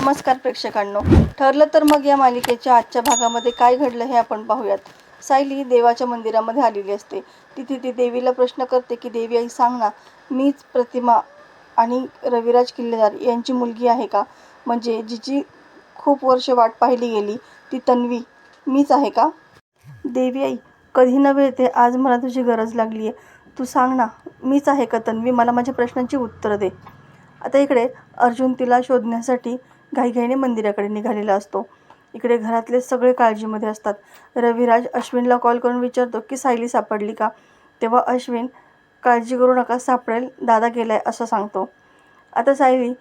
नमस्कार प्रेक्षकांनो, ठरलं तर मग या मालिकेच्या आजच्या भागामध्ये काय घडलं हे आपण पाहूयात. सायली देवाच्या मंदिरामध्ये आलेली असते. तिथे ती देवीला प्रश्न करते की देवी आई सांग ना, मीच प्रतिमा आणि रविराज किल्लेदार यांची मुलगी आहे का? म्हणजे जिची खूप वर्ष वाट पाहिली गेली ती तन्वी मीच आहे का? देवी आई, कधी नव्हे ते आज मला तुझी गरज लागली आहे. तू सांग ना, मीच आहे का तन्वी? मला माझ्या प्रश्नांची उत्तरं दे. आता इकडे अर्जुन तिला शोधण्यासाठी घाईघाईने मंदिराकडे निघालेला असतो. इकडे घरातले सगळे काळजीमध्ये असतात. रविराज अश्विनला कॉल करून विचारतो की सायली सापडली का? तेव्हा अश्विन, काळजी करू नका, सापडेल, दादा गेलाय असं सांगतो. आता सायली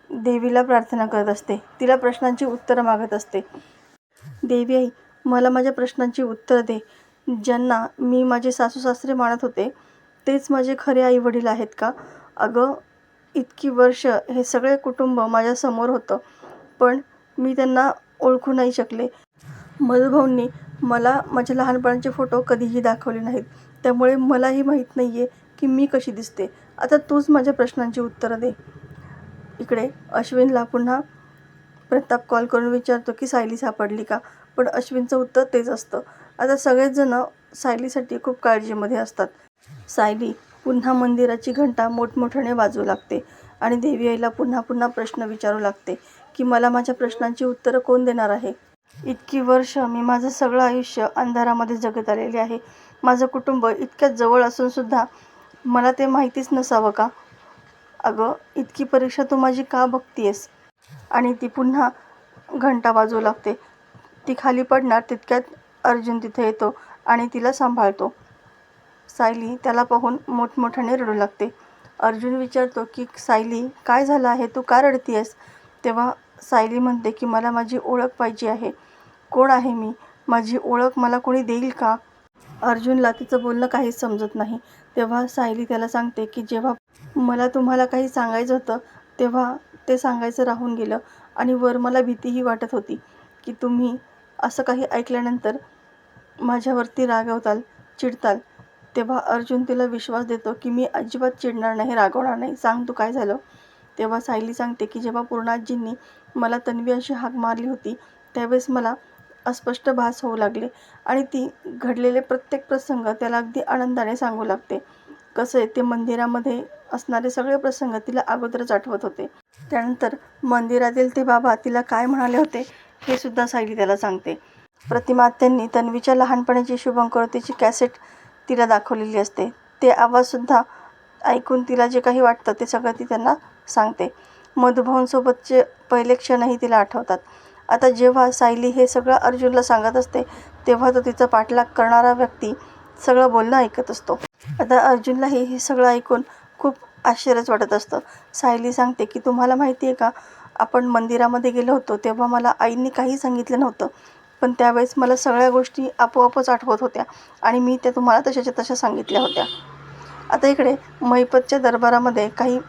देवीला प्रार्थना करत असते. तिला प्रश्नांची उत्तरं मागत असते. देवी आई, मला माझ्या प्रश्नांची उत्तरं दे. ज्यांना मी माझे सासू सासरे मानत होते तेच माझे खरे आई वडील आहेत का? अगं, इतकी वर्ष हे सगळे कुटुंब माझ्यासमोर होतं, पण मी त्यांना ओळखू नाही शकले. मधुभाऊंनी मला माझ्या लहानपणाचे फोटो कधीही दाखवले नाहीत, त्यामुळे मलाही माहीत नाही आहे की मी कशी दिसते. आता तूच माझ्या प्रश्नांची उत्तरं दे. इकडे अश्विनला पुन्हा प्रताप कॉल करून विचारतो की सायली सापडली का? पण अश्विनचं उत्तर तेच असतं. आता सगळेच जण सायलीसाठी खूप काळजीमध्ये असतात. सायली पुन्हा मंदिराची घंटा मोठमोठ्याने वाजवू लागते आणि देवी आईला पुन्हा पुन्हा प्रश्न विचारू लागते की मला माझ्या प्रश्नांची उत्तरं कोण देणार आहे? इतकी वर्ष मी माझं सगळं आयुष्य अंधारामध्ये जगत आलेले आहे. माझं कुटुंब इतक्या जवळ असून सुद्धा मला ते माहितीच नसावं का? अगं, इतकी परीक्षा तू माझी का बघतीयस? आणि ती पुन्हा घंटा वाजवू लागते. ती खाली पडणार तितक्यात अर्जुन तिथे येतो आणि तिला सांभाळतो. सायली त्याला पाहून मोठमोठ्याने रडू लागते. अर्जुन विचारतो की सायली, काय झालं आहे? तू का रडतीयस? तेव्हा सायली म्हणते की मला माझी ओळख पाहिजे आहे. कोण आहे मी? माझी ओळख मला कोणी देईल का? अर्जुनला तिचं बोलणं काहीच समजत नाही. तेव्हा सायली त्याला सांगते की जेव्हा मला तुम्हाला काही सांगायचं होतं तेव्हा ते सांगायचं राहून गेलं आणि वर मला भीतीही वाटत होती की तुम्ही असं काही ऐकल्यानंतर माझ्यावरती रागवताल, चिडताल. तेव्हा अर्जुन तिला विश्वास देतो की मी अजिबात चिडणार नाही, रागवणार नाही. सांग तू काय झालं? तेव्हा सायली सांगते की जेव्हा पूर्णाजींनी मला तन्वी अशी हाक मारली होती त्यावेळेस मला अस्पष्ट भास होऊ लागले आणि ती घडलेले प्रत्येक प्रसंग त्याला अगदी आनंदाने सांगू लागते. कसं आहे, ते मंदिरामध्ये असणारे सगळे प्रसंग तिला अगोदरच आठवत होते. त्यानंतर मंदिरातील ते बाबा तिला काय म्हणाले होते हे सुद्धा सायली त्याला सांगते. प्रतिमा आत्यांनी तन्वीच्या लहानपणाची शुभंकरोतीची कॅसेट तिला दाखवलेली असते. ते आवाजसुद्धा ऐकून तिला जे काही वाटतं ते सगळं ती त्यांना सांगते. मधुभाऊंसोबतचे पहिले क्षणही तिला आठवतात. आता जेव्हा सायली हे सगळं अर्जुनला सांगत असते तेव्हा तो तिचा पाठलाग करणारा व्यक्ती सगळं बोलणं ऐकत असतो. आता अर्जुनलाही हे सगळं ऐकून खूप आश्चर्यच वाटत असतं. सायली सांगते की तुम्हाला माहिती आहे का, आपण मंदिरामध्ये गेलो होतो तेव्हा मला आईंनी काही सांगितलं नव्हतं, पण त्यावेळेस मला सगळ्या गोष्टी आपोआपच आठवत होत्या आणि मी त्या तुम्हाला तशाच्या तशा सांगितल्या होत्या. आता इकडे महिपतच्या दरबारामध्ये काही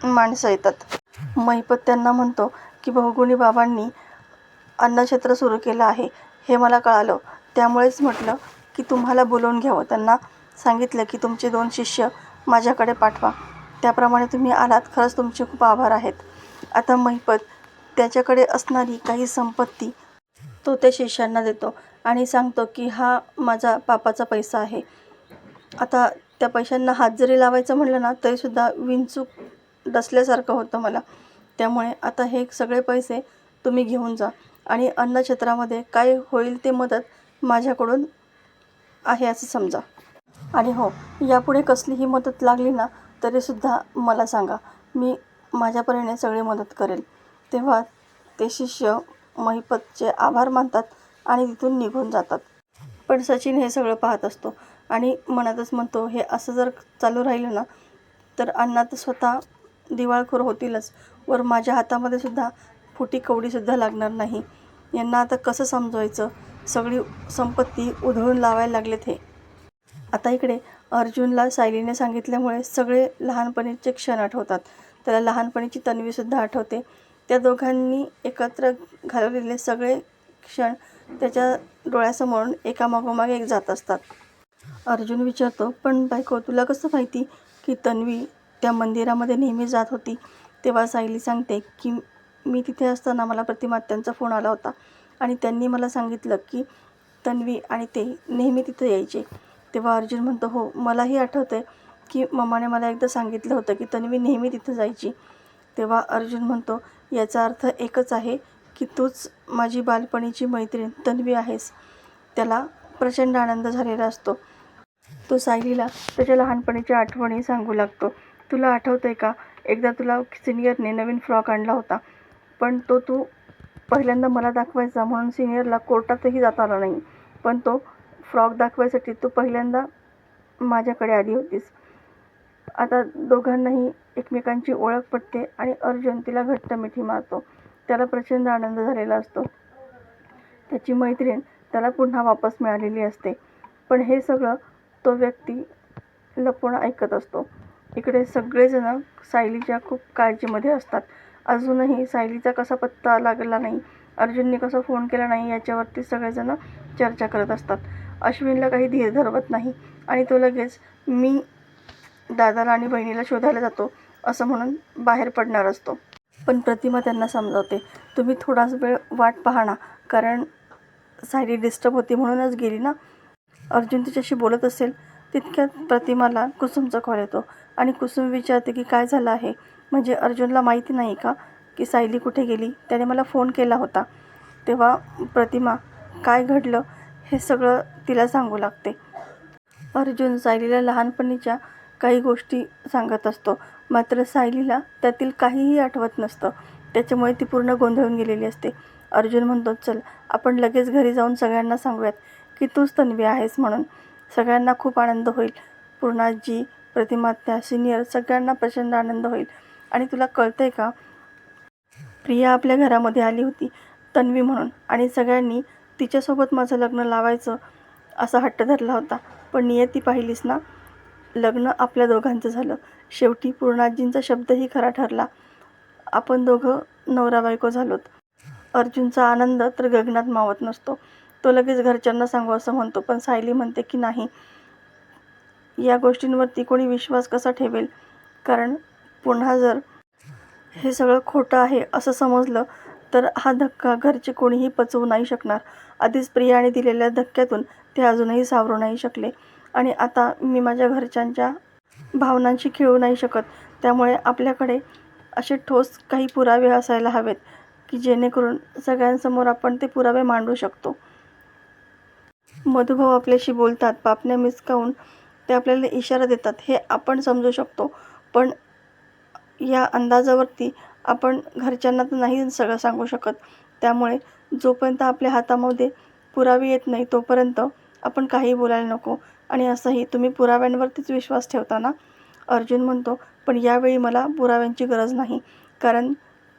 माणसं येतात. महिपत त्यांना म्हणतो की बहुगुणी बाबांनी अन्नछत्र सुरू केलं आहे हे मला कळालं, त्यामुळेच म्हटलं की तुम्हाला बोलवून घ्यावं. त्यांना सांगितलं की तुमचे 2 शिष्य माझ्याकडे पाठवा. त्याप्रमाणे तुम्ही आलात, खरंच तुमचे खूप आभार आहेत. आता महिपत त्याच्याकडे असणारी काही संपत्ती तो त्या शिष्यांना देतो आणि सांगतो की हा माझा पापाचा पैसा आहे. आता त्या पैशांना हात जरी लावायचं म्हटलं ना तरीसुद्धा विंचूक डसल्यासारखं होतं मला. त्यामुळे आता हे सगळे पैसे तुम्ही घेऊन जा आणि अन्नछत्रामध्ये काय होईल ते मदत माझ्याकडून आहे असं समजा. आणि हो, यापुढे कसलीही मदत लागली ना तरीसुद्धा मला सांगा, मी माझ्या परीने सगळी मदत करेल. तेव्हा ते शिष्य महिपतचे आभार मानतात आणि तिथून निघून जातात. पण सचिन हे सगळं पाहत असतो आणि मनातच म्हणतो, हे असं जर चालू राहिलं ना तर अण्णा तर स्वतः दिवाळखोर होतीलच, वर माझ्या हातामध्ये सुद्धा फुटी कवडीसुद्धा लागणार नाही. यांना आता कसं समजवायचं? सगळी संपत्ती उधळून लावायला लागलेत हे. आता इकडे अर्जुनला सायलीने सांगितल्यामुळे सगळे लहानपणीचे क्षण आठवतात. त्याला लहानपणीची तन्वीसुद्धा आठवते. त्या दोघांनी एकत्र घालवलेले सगळे क्षण त्याच्या डोळ्यासमोरून एकामागोमाग एक जात असतात. अर्जुन विचारतो, पण बायको, तुला कसं माहिती की तन्वी त्या मंदिरामध्ये नेहमी जात होती? तेव्हा सायली सांगते की मी तिथे असताना मला प्रतिमात्यांचा फोन आला होता आणि त्यांनी मला सांगितलं की तन्वी आणि ते नेहमी तिथं यायचे. तेव्हा अर्जुन म्हणतो, हो मलाही आठवतं आहे की मम्माने मला एकदा सांगितलं होतं की तन्वी नेहमी तिथं जायची. तेव्हा अर्जुन म्हणतो, याचा अर्थ एकच आहे की तूच माझी बालपणीची मैत्रीण तन्वी आहेस. त्याला प्रचंड आनंद झालेला असतो. तो सायलीला त्याच्या लहानपणीच्या आठवणी सांगू लागतो. तुला आठवतं आहे का, एकदा तुला सिनियरने नवीन फ्रॉक आणला होता, पण तो तू पहिल्यांदा मला दाखवायचा म्हणून सिनियरला कोर्टातही जाता आला नाही. पण तो फ्रॉक दाखवायसाठी तू पहिल्यांदा माझ्याकडे आली होतीस. आता दोघांनाही एकमेकांची ओळख पटते आणि अर्जुन तिला घट्ट मिठी मारतो. त्याला प्रचंड आनंद झालेला असतो. त्याची मैत्रीण त्याला पुन्हा वापस मिळालेली असते. पण हे सगळं तो व्यक्ती लपून ऐकत असतो. इकडे सगळेजण सायलीच्या खूप काळजीमध्ये असतात. अजूनही सायलीचा कसा पत्ता लागला नाही, अर्जुनने कसा फोन केला नाही याच्यावरती सगळेजण चर्चा करत असतात. अश्विनला काही धीर धरवत नाही आणि तो लगेच मी दादाला आणि बहिणीला शोधायला जातो असं म्हणून बाहेर पडणार असतो. पण प्रतिमा त्यांना समजावते, तुम्ही थोडाच वेळ वाट पाहा ना, कारण सायली डिस्टर्ब होती म्हणूनच गेली ना. अर्जुन तिच्याशी बोलत असेल तितक्यात प्रतिमाला कुसुमचा कॉल येतो आणि कुसुम विचारते की काय झालं आहे. म्हणजे अर्जुनला माहिती नाही का की सायली कुठे गेली, त्याने मला फोन केला होता. तेव्हा प्रतिमा काय घडलं हे सगळं तिला सांगू लागते. अर्जुन सायलीला लहानपणीच्या काही गोष्टी सांगत असतो, मात्र सायलीला त्यातील काहीही आठवत नसतं. त्याच्यामुळे ती पूर्ण गोंधळून गेलेली असते. अर्जुन म्हणतो, चल आपण लगेच घरी जाऊन सगळ्यांना सांगूयात की तूच तन्वी आहेस म्हणून. सगळ्यांना खूप आनंद होईल. पूर्णाजी, प्रतिमात्या, सिनियर सगळ्यांना प्रचंड आनंद होईल. आणि तुला कळतं आहे का, प्रिया आपल्या घरामध्ये आली होती तन्वी म्हणून आणि सगळ्यांनी तिच्यासोबत माझं लग्न लावायचं असा हट्ट धरला होता. पण नियती पाहिलीस ना, लग्न आपल्या दोघांचं झालं. शेवटी पूर्णाजींचा शब्दही खरा ठरला. आपण दोघं नवरा बायको झालोत. अर्जुनचा आनंद तर गगनात मावत नसतो. तो लगेच घरच्यांना सांगू असं म्हणतो, पण सायली म्हणते की नाही, या गोष्टींवरती कोणी विश्वास कसा ठेवेल, कारण पुन्हा जर हे सगळं खोटं आहे असं समजलं तर हा धक्का घरचे कोणीही पचवू नाही शकणार. आधीच प्रियाने दिलेल्या धक्क्यातून ते अजूनही सावरू नाही शकले आणि आता मी माझ्या घरच्यांच्या भावनांशी खेळू नाही शकत. त्यामुळे आपल्याकडे असे ठोस काही पुरावे असायला हवेत की जेणेकरून सगळ्यांसमोर आपण ते पुरावे मांडू शकतो. मधुभाऊ आपल्याशी बोलतात, पापण्या मिसकावून ते आपल्याला इशारा देतात हे आपण समजू शकतो. पण या अंदाजावरती आपण घरच्यांना तर नाही सगळं सांगू शकत. त्यामुळे जोपर्यंत आपल्या हातामध्ये पुरावे येत नाही तोपर्यंत आपण काही बोलायला नको. आणि असंही तुम्ही पुराव्यांवरतीच विश्वास ठेवता ना. अर्जुन म्हणतो, पण यावेळी मला पुराव्यांची गरज नाही, कारण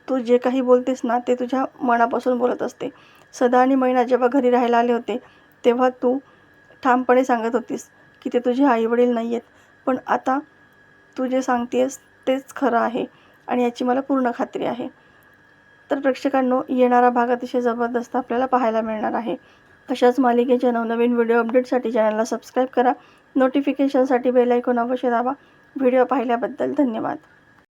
तू जे काही बोलतेस ना ते तुझ्या मनापासून बोलत असते. सदा आणि मैना जेव्हा घरी राहायला आले होते तेव्हा तू ठामपणे सांगत होतीस की ते तुझे आईवडील नाही आहेत. पण आता तू जे सांगतेस तेच खरं आहे आणि याची मला पूर्ण खात्री आहे. तर प्रेक्षकांनो, येणारा भाग अतिशय जबरदस्त आपल्याला पाहायला मिळणार आहे. अशाच मालिकेच्या नवनवीन व्हिडिओ अपडेटसाठी चॅनलला सबस्क्राईब करा. नोटिफिकेशनसाठी बेल आयकॉन अवश्य दाबा. व्हिडिओ पाहिल्याबद्दल धन्यवाद.